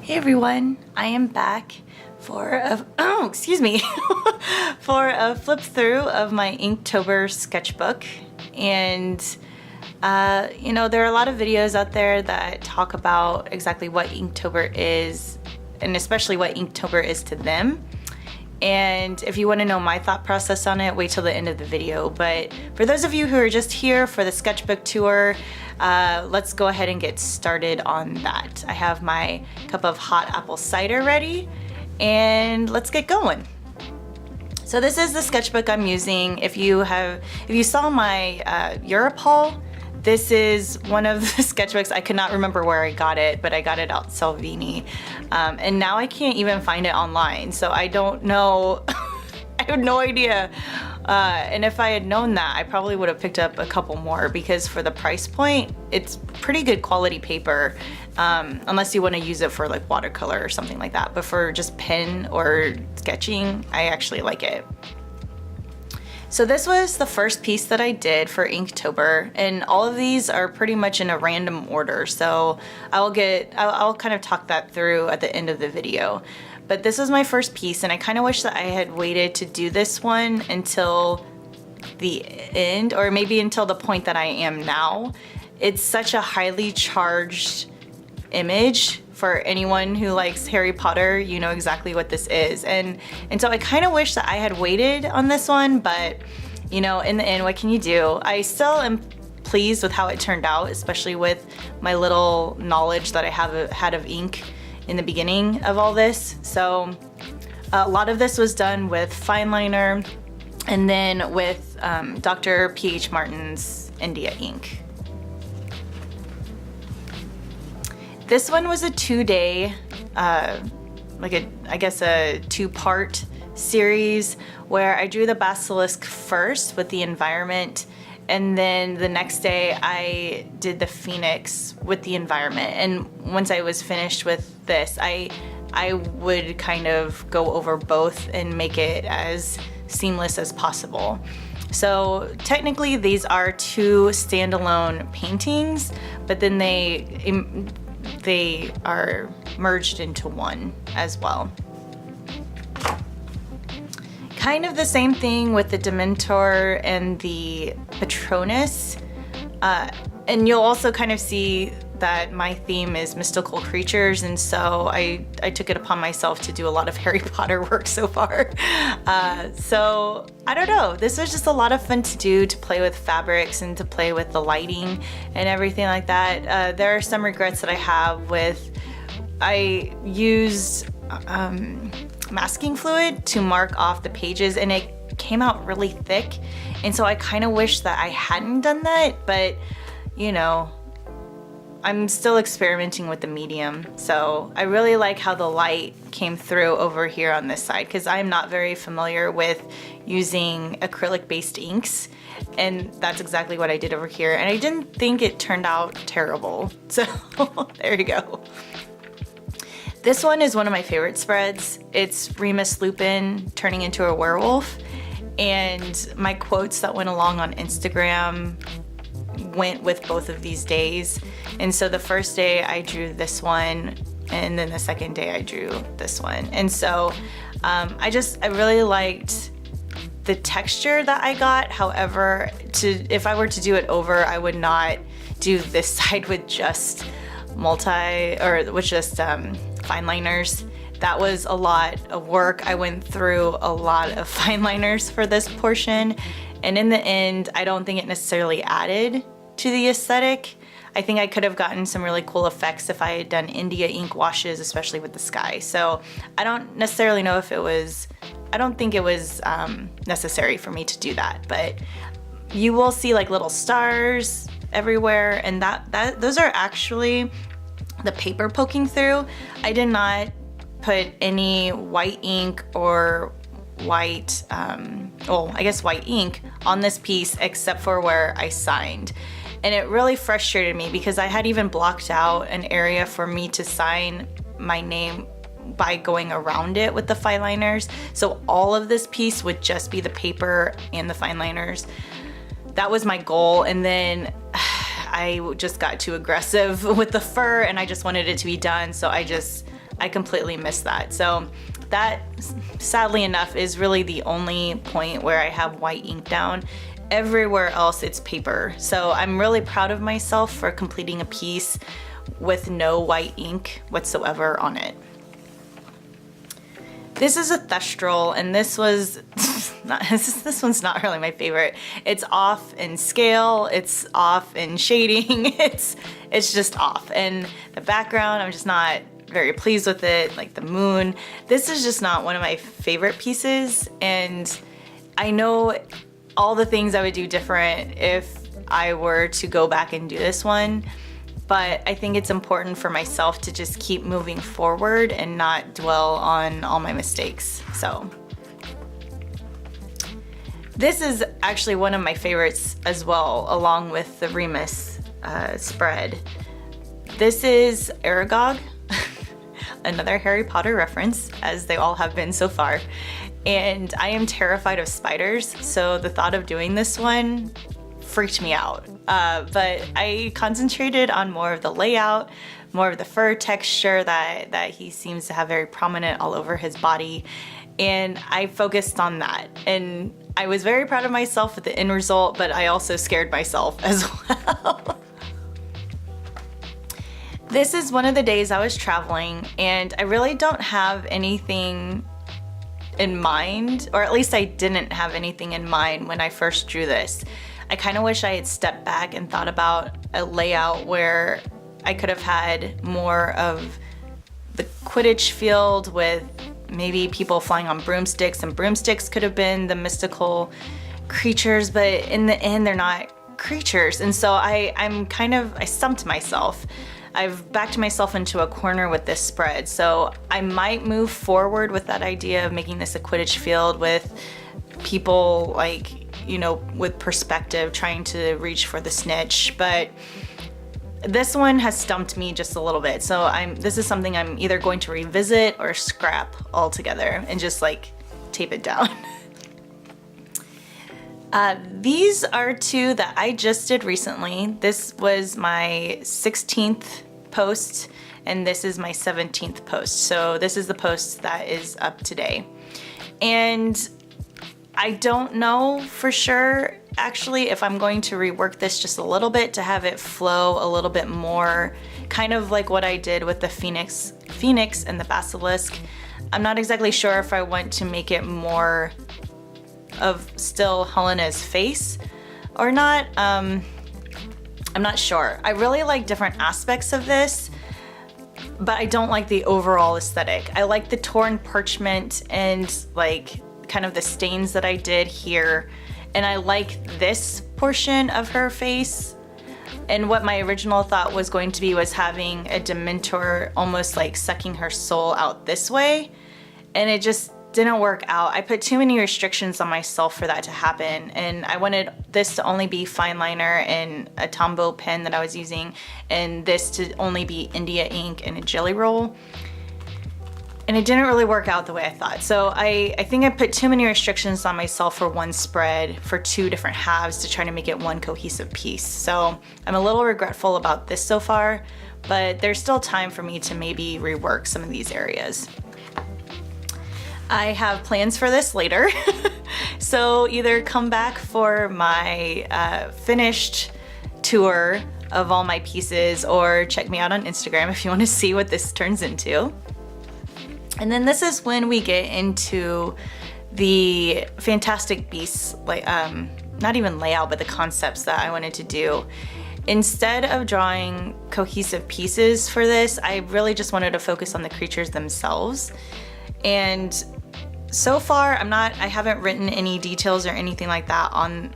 Hey everyone, I am back for a for a flip through of my Inktober sketchbook. And there are a lot of videos out there that talk about exactly what Inktober is, and especially what Inktober is to them. And if you want to know my thought process on it, wait till the end of the video. But for those of you who are just here for the sketchbook tour, let's go ahead and get started on that. I have my cup of hot apple cider ready, and let's get going. So this is the sketchbook I'm using. If you saw my Europe haul, this is one of the sketchbooks. I could not remember where I got it, but I got it out Salvini. And now I can't even find it online, so I don't know. I have no idea. And if I had known that, I probably would have picked up a couple more, because for the price point, it's pretty good quality paper, unless you want to use it for like watercolor or something like that. But for just pen or sketching, I actually like it. So this was the first piece that I did for Inktober, and all of these are pretty much in a random order. So I'll kind of talk that through at the end of the video. But this was my first piece, and I kind of wish that I had waited to do this one until the end, or maybe until the point that I am now. It's such a highly charged image. For anyone who likes Harry Potter, you know exactly what this is. And so I kind of wish that I had waited on this one, but in the end, what can you do? I still am pleased with how it turned out, especially with my little knowledge that I had of ink in the beginning of all this. So a lot of this was done with fineliner, and then with Dr. P.H. Martin's India ink. This one was a 2-day, I guess a 2-part series, where I drew the basilisk first with the environment, and then the next day I did the phoenix with the environment. And once I was finished with this, I would kind of go over both and make it as seamless as possible. So technically these are 2 standalone paintings, but then they are merged into one as well. Kind of the same thing with the Dementor and the Patronus. And you'll also kind of see that my theme is mystical creatures, and so I took it upon myself to do a lot of Harry Potter work so far. So I don't know, this was just a lot of fun to do, to play with fabrics and to play with the lighting and everything like that. There are some regrets that I have with, I used masking fluid to mark off the pages, and it came out really thick, and so I kind of wish that I hadn't done that, but I'm still experimenting with the medium. So I really like how the light came through over here on this side, because I'm not very familiar with using acrylic based inks, and that's exactly what I did over here, and I didn't think it turned out terrible. So there you go. This one is one of my favorite spreads. It's Remus Lupin turning into a werewolf, and my quotes that went along on Instagram went with both of these days. And so the first day I drew this one, and then the second day I drew this one. And so I really liked the texture that I got. However, if I were to do it over, I would not do this side with just fine liners. That was a lot of work. I went through a lot of fine liners for this portion, and in the end, I don't think it necessarily added to the aesthetic. I think I could have gotten some really cool effects if I had done India ink washes, especially with the sky. So I don't necessarily know if I don't think it was necessary for me to do that, but you will see like little stars everywhere, and those are actually the paper poking through. I did not put any white ink or white ink on this piece, except for where I signed. And it really frustrated me, because I had even blocked out an area for me to sign my name by going around it with the fine liners. So all of this piece would just be the paper and the fine liners. That was my goal, and then I just got too aggressive with the fur, and I just wanted it to be done, so I just I completely missed that. So that, sadly enough, is really the only point where I have white ink down. Everywhere else it's paper. So I'm really proud of myself for completing a piece with no white ink whatsoever on it. This is a Thestral, and this was this one's not really my favorite. It's off in scale, it's off in shading, it's just off. And the background, I'm just not very pleased with it, like the moon. This is just not one of my favorite pieces, and I know all the things I would do different if I were to go back and do this one. But I think it's important for myself to just keep moving forward and not dwell on all my mistakes. So this is actually one of my favorites as well, along with the Remus spread. This is Aragog, another Harry Potter reference, as they all have been so far. And I am terrified of spiders, so the thought of doing this one freaked me out. But I concentrated on more of the layout, more of the fur texture that he seems to have very prominent all over his body, and I focused on that. And I was very proud of myself with the end result, but I also scared myself as well. This is one of the days I was traveling, and I really don't have anything in mind, or at least I didn't have anything in mind when I first drew this. I kind of wish I had stepped back and thought about a layout where I could have had more of the Quidditch field with maybe people flying on broomsticks, and broomsticks could have been the mystical creatures, but in the end they're not creatures. And so I stumped myself. I've backed myself into a corner with this spread. So I might move forward with that idea of making this a Quidditch field with people like, you know, with perspective, trying to reach for the snitch. But this one has stumped me just a little bit. So this is something I'm either going to revisit or scrap altogether and just like tape it down. These are two that I just did recently. This was my 16th post, and this is my 17th post. So this is the post that is up today. And I don't know for sure, actually, if I'm going to rework this just a little bit to have it flow a little bit more, kind of like what I did with the Phoenix and the Basilisk. I'm not exactly sure if I want to make it more of still Helena's face or not. I'm not sure. I really like different aspects of this, but I don't like the overall aesthetic. I like the torn parchment and like kind of the stains that I did here, and I like this portion of her face. And what my original thought was going to be was having a Dementor almost like sucking her soul out this way, and it just didn't work out. I put too many restrictions on myself for that to happen, and I wanted this to only be fine liner and a Tombow pen that I was using, and this to only be India ink and a jelly roll. And it didn't really work out the way I thought. So I think I put too many restrictions on myself for one spread for two different halves to try to make it one cohesive piece. So I'm a little regretful about this so far, but there's still time for me to maybe rework some of these areas. I have plans for this later. So either come back for my finished tour of all my pieces, or check me out on Instagram if you want to see what this turns into. And then this is when we get into the Fantastic Beasts, like not even layout, but the concepts that I wanted to do. Instead of drawing cohesive pieces for this, I really just wanted to focus on the creatures themselves. And so far, I haven't written any details or anything like that on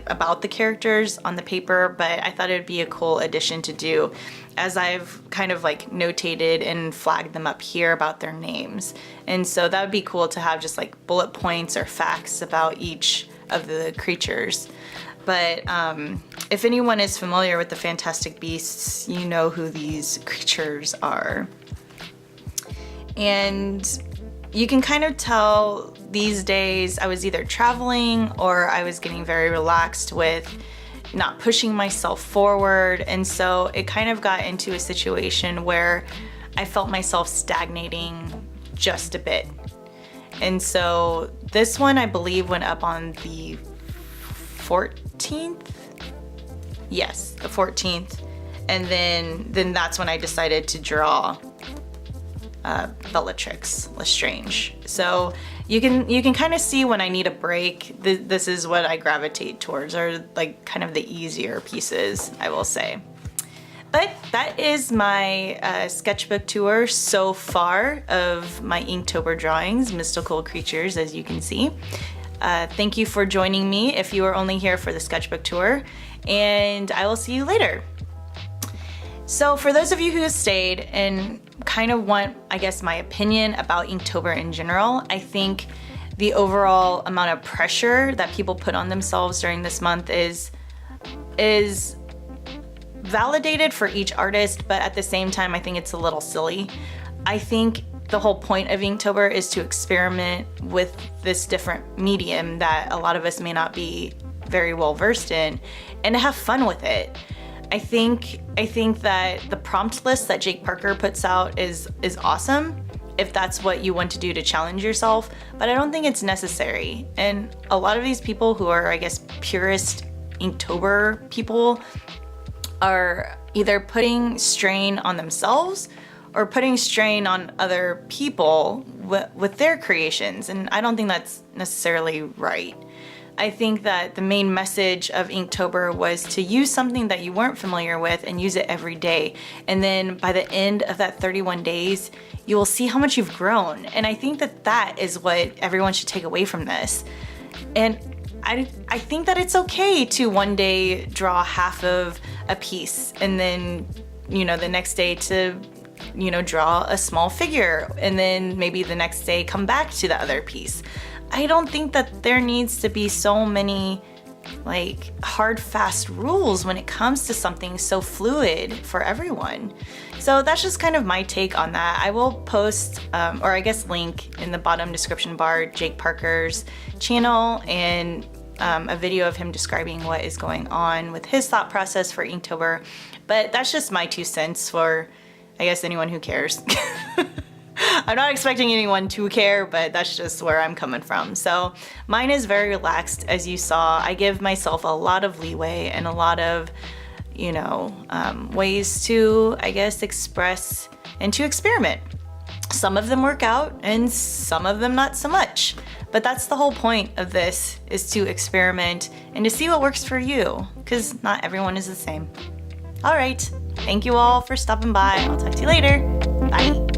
about the characters on the paper, but I thought it would be a cool addition to do, as I've kind of like notated and flagged them up here about their names. And so that would be cool to have just like bullet points or facts about each of the creatures. But if anyone is familiar with the Fantastic Beasts, you know who these creatures are. And you can kind of tell these days I was either traveling or I was getting very relaxed with not pushing myself forward. And so it kind of got into a situation where I felt myself stagnating just a bit. And so this one, I believe, went up on the 14th. Yes, the 14th. And then that's when I decided to draw Bellatrix Lestrange. So you can kind of see when I need a break. This is what I gravitate towards, or like kind of the easier pieces, I will say. But that is my sketchbook tour so far of my Inktober drawings, mystical creatures, as you can see. Thank you for joining me if you are only here for the sketchbook tour, and I will see you later. So for those of you who stayed and kind of want, I guess, my opinion about Inktober in general, I think the overall amount of pressure that people put on themselves during this month is validated for each artist, but at the same time, I think it's a little silly. I think the whole point of Inktober is to experiment with this different medium that a lot of us may not be very well versed in, and to have fun with it. I think that the prompt list that Jake Parker puts out is awesome if that's what you want to do to challenge yourself, but I don't think it's necessary. And a lot of these people who are, I guess, purist Inktober people are either putting strain on themselves or putting strain on other people with their creations, and I don't think that's necessarily right. I think that the main message of Inktober was to use something that you weren't familiar with and use it every day. And then by the end of that 31 days, you will see how much you've grown. And I think that that is what everyone should take away from this. And I think that it's okay to one day draw half of a piece and then, the next day to, draw a small figure, and then maybe the next day come back to the other piece. I don't think that there needs to be so many like hard, fast rules when it comes to something so fluid for everyone. So that's just kind of my take on that. I will post, or I guess link in the bottom description bar, Jake Parker's channel and a video of him describing what is going on with his thought process for Inktober. But that's just my 2 cents for, I guess, anyone who cares. I'm not expecting anyone to care, but that's just where I'm coming from. So mine is very relaxed, as you saw. I give myself a lot of leeway and a lot of, ways to, I guess, express and to experiment. Some of them work out and some of them not so much. But that's the whole point of this, is to experiment and to see what works for you, because not everyone is the same. All right, thank you all for stopping by. I'll talk to you later. Bye.